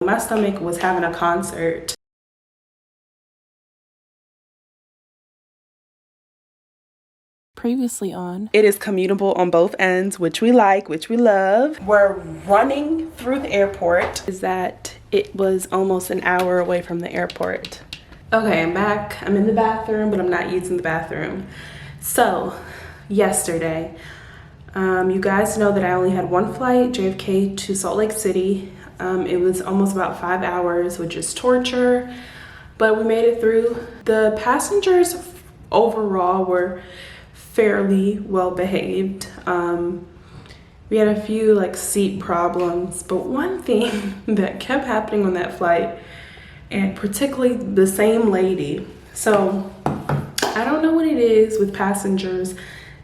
My stomach was having a concert. Previously on. It is commutable on both ends, which we like, which we love. We're running through the airport. Is that it was almost an hour away from the airport. Okay, I'm back. I'm in the bathroom, but I'm not using the bathroom. So, yesterday, you guys know that I only had one flight, JFK to Salt Lake City. It was almost about 5 hours, which is torture, but we made it through. The passengers overall were fairly well behaved. We had a few like seat problems, but one thing that kept happening on that flight, and particularly the same lady. So I don't know what it is with passengers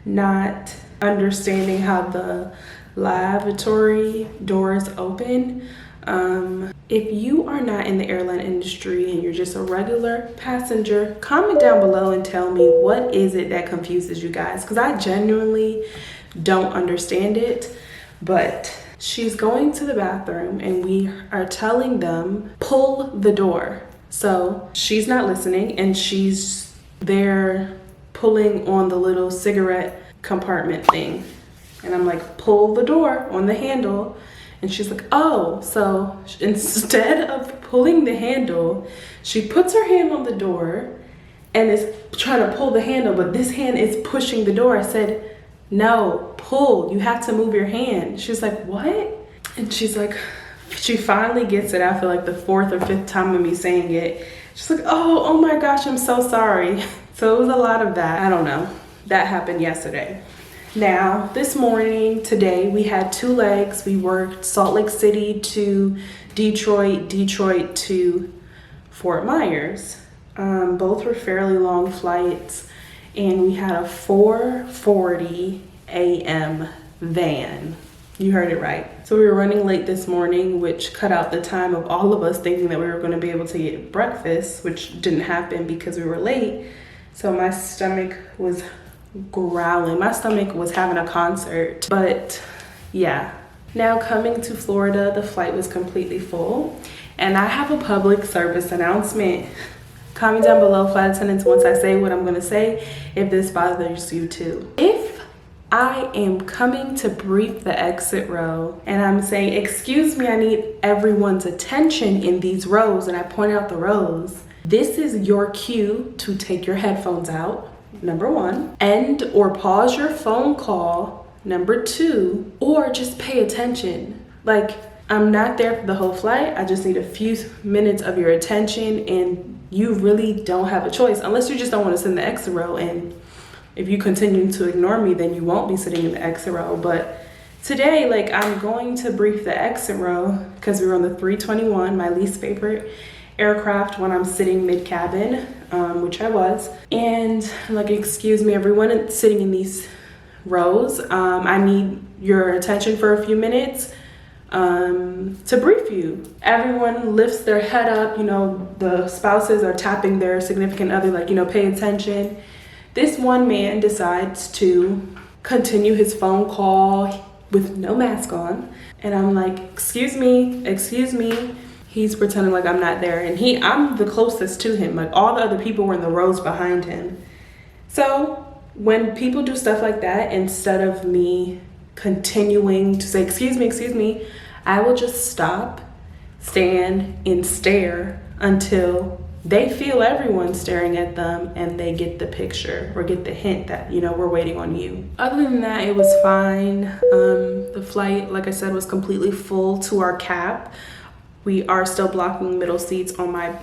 not understanding how the lavatory doors open. If you are not in the airline industry and you're just a regular passenger, comment down below and tell me what is it that confuses you guys, because I genuinely don't understand it. But she's going to the bathroom and we are telling them, pull the door. So she's not listening and she's there pulling on the little cigarette compartment thing. And I'm like, pull the door on the handle. And she's like, oh. So instead of pulling the handle, she puts her hand on the door and is trying to pull the handle, but this hand is pushing the door. I said, no, pull, you have to move your hand. She's like, what? And she's like, she finally gets it after like the 4th or 5th time of me saying it. She's like, oh my gosh, I'm so sorry. So it was a lot of that. I don't know. That happened yesterday. Now, this morning, today, we had 2 legs. We worked Salt Lake City to Detroit, Detroit to Fort Myers. Both were fairly long flights, and we had a 4:40 a.m. van. You heard it right. So we were running late this morning, which cut out the time of all of us thinking that we were going to be able to get breakfast, which didn't happen because we were late. So my stomach was growling. My stomach was having a concert. But yeah, now coming to Florida, the flight was completely full, and I have a public service announcement. Comment down below, flight attendants, once I say what I'm going to say, if this bothers you too. If I am coming to brief the exit row and I'm saying, excuse me, I need everyone's attention in these rows, and I point out the rows, this is your cue to take your headphones out, number 1, end or pause your phone call, number 2, or just pay attention. Like, I'm not there for the whole flight. I just need a few minutes of your attention, and you really don't have a choice unless you just don't want to sit in the exit row. And if you continue to ignore me, then you won't be sitting in the exit row. But today, like, I'm going to brief the exit row because we were on the 321, my least favorite aircraft when I'm sitting mid-cabin, which I was. And like, excuse me, everyone sitting in these rows, I need your attention for a few minutes to brief you. Everyone lifts their head up, you know, the spouses are tapping their significant other, like, you know, pay attention. This one man decides to continue his phone call with no mask on. And I'm like, excuse me, excuse me. He's pretending like I'm not there, and I'm the closest to him. Like, all the other people were in the rows behind him. So when people do stuff like that, instead of me continuing to say, excuse me, I will just stop, stand, and stare until they feel everyone staring at them and they get the picture or get the hint that, you know, we're waiting on you. Other than that, it was fine. The flight, like I said, was completely full to our cap. We are still blocking middle seats on my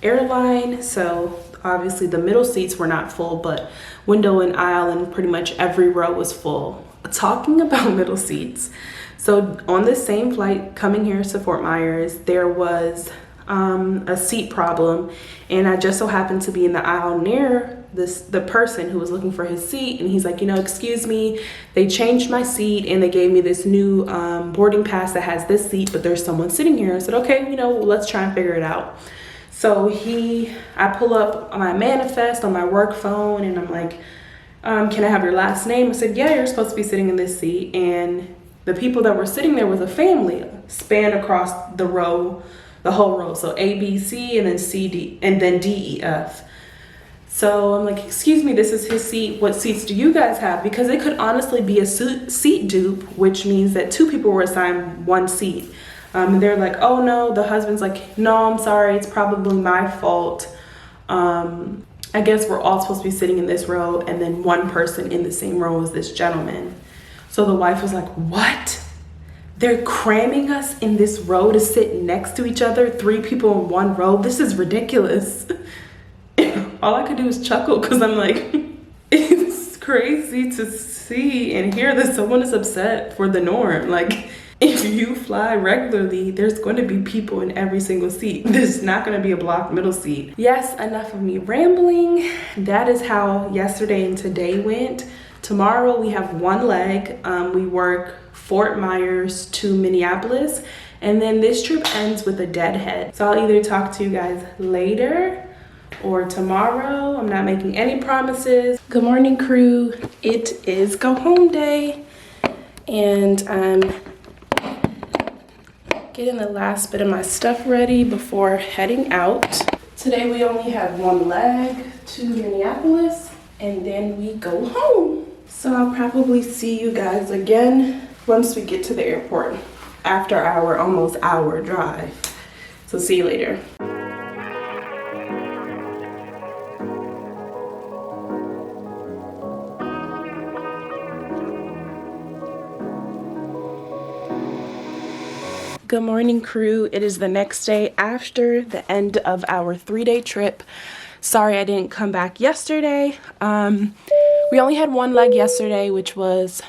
airline, so obviously the middle seats were not full, but window and aisle and pretty much every row was full. Talking about middle seats, so on this same flight coming here to Fort Myers, there was a seat problem, and I just so happened to be in the aisle near the person who was looking for his seat, and he's like, you know, excuse me, they changed my seat and they gave me this new boarding pass that has this seat, but there's someone sitting here. I said, okay, you know, let's try and figure it out. So I pull up my manifest on my work phone, and I'm like, can I have your last name? I said, yeah, you're supposed to be sitting in this seat. And the people that were sitting there was a family, spanned across the row the whole row. So A, B, C, and then C, D, and then D, E, F. So I'm like, excuse me, this is his seat. What seats do you guys have? Because it could honestly be a seat dupe, which means that 2 people were assigned 1 seat. And they're like, oh no, the husband's like, no, I'm sorry, it's probably my fault. I guess we're all supposed to be sitting in this row, and then 1 person in the same row as this gentleman. So the wife was like, what? They're cramming us in this row to sit next to each other, 3 people in 1 row? This is ridiculous. All I could do is chuckle, because I'm like, it's crazy to see and hear that someone is upset for the norm. Like, if you fly regularly, there's going to be people in every single seat. There's not going to be a blocked middle seat. Yes, enough of me rambling. That is how yesterday and today went. Tomorrow we have 1 leg. We work Fort Myers to Minneapolis, and then this trip ends with a deadhead. So I'll either talk to you guys later or tomorrow. I'm not making any promises. Good morning, crew. It is go home day, and I'm getting the last bit of my stuff ready before heading out. Today we only have 1 leg to Minneapolis, and then we go home. So I'll probably see you guys again once we get to the airport after our almost hour drive. So see you later. Good morning, crew. It is the next day after the end of our 3-day trip. Sorry I didn't come back yesterday. We only had 1 leg yesterday, which was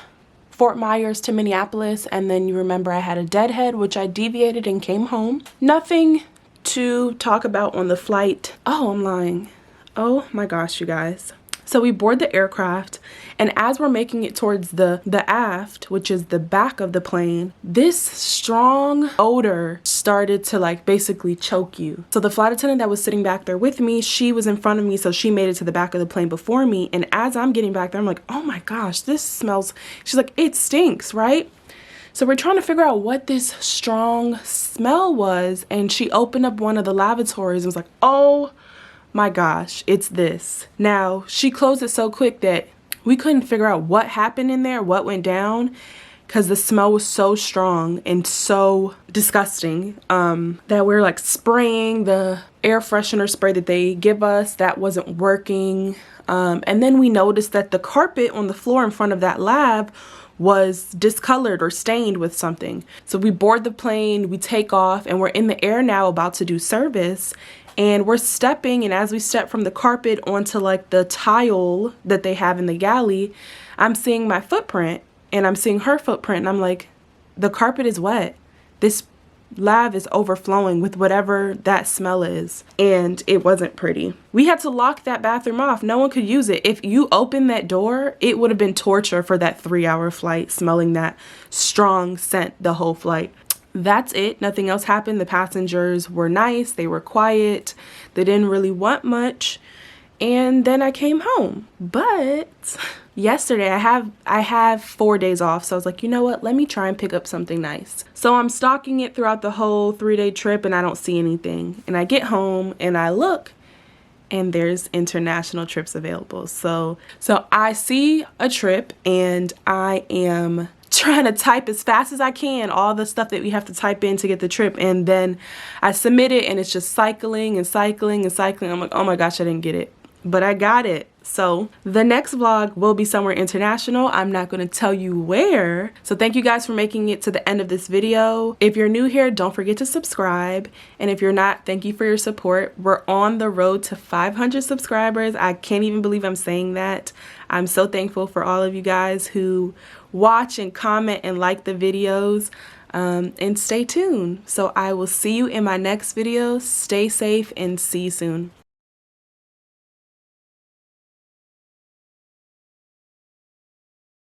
Fort Myers to Minneapolis, and then you remember I had a deadhead, which I deviated and came home. Nothing to talk about on the flight. Oh, I'm lying. Oh my gosh, you guys. So we board the aircraft, and as we're making it towards the aft, which is the back of the plane, this strong odor started to like basically choke you. So the flight attendant that was sitting back there with me, she was in front of me, so she made it to the back of the plane before me. And as I'm getting back there, I'm like, oh my gosh, this smells. She's like, it stinks, right? So we're trying to figure out what this strong smell was, and she opened up one of the lavatories and was like, oh my gosh, it's this. Now, she closed it so quick that we couldn't figure out what happened in there, what went down, because the smell was so strong and so disgusting that we're like spraying the air freshener spray that they give us. That wasn't working. And then we noticed that the carpet on the floor in front of that lab was discolored or stained with something. So we board the plane, we take off, and we're in the air now about to do service. And we're stepping, and as we step from the carpet onto like the tile that they have in the galley, I'm seeing my footprint and I'm seeing her footprint, and I'm like, the carpet is wet. This lab is overflowing with whatever that smell is, and it wasn't pretty. We had to lock that bathroom off. No one could use it. If you opened that door, it would have been torture for that 3-hour flight, smelling that strong scent the whole flight. That's it. Nothing else happened. The passengers were nice. They were quiet. They didn't really want much. And then I came home. But yesterday I have 4 days off. So I was like, you know what? Let me try and pick up something nice. So I'm stalking it throughout the whole 3-day trip, and I don't see anything. And I get home and I look, and there's international trips available. So I see a trip, and I am trying to type as fast as I can all the stuff that we have to type in to get the trip, and then I submit it, and it's just cycling and cycling and cycling. I'm like, oh my gosh, I didn't get it, but I got it. So the next vlog will be somewhere international. I'm not going to tell you where. So thank you guys for making it to the end of this video. If you're new here, don't forget to subscribe, and if you're not, thank you for your support. We're on the road to 500 subscribers. I can't even believe I'm saying that. I'm so thankful for all of you guys who watch and comment and like the videos, and stay tuned. So I will see you in my next video. Stay safe and see you soon.